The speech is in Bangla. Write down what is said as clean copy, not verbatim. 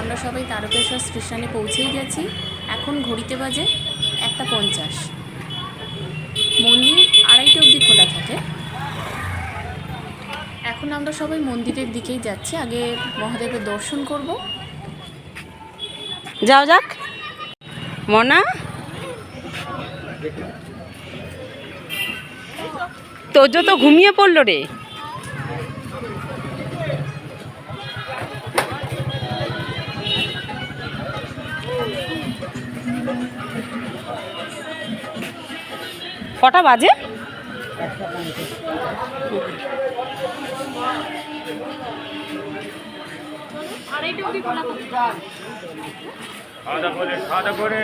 আমরা সবাই তারকেশ্বর স্টেশনে পৌঁছেই গেছি। এখন ঘড়িতে বাজে 1:50। মন্দির 2:30 অবধি খোলা থাকে। এখন আমরা সবাই মন্দিরের দিকেই যাচ্ছি, আগে মহাদেবের দর্শন করব। যাও যাক মনা, তোজো তো ঘুমিয়ে পড়লো রে। কটা বাজে? খাওয়া করে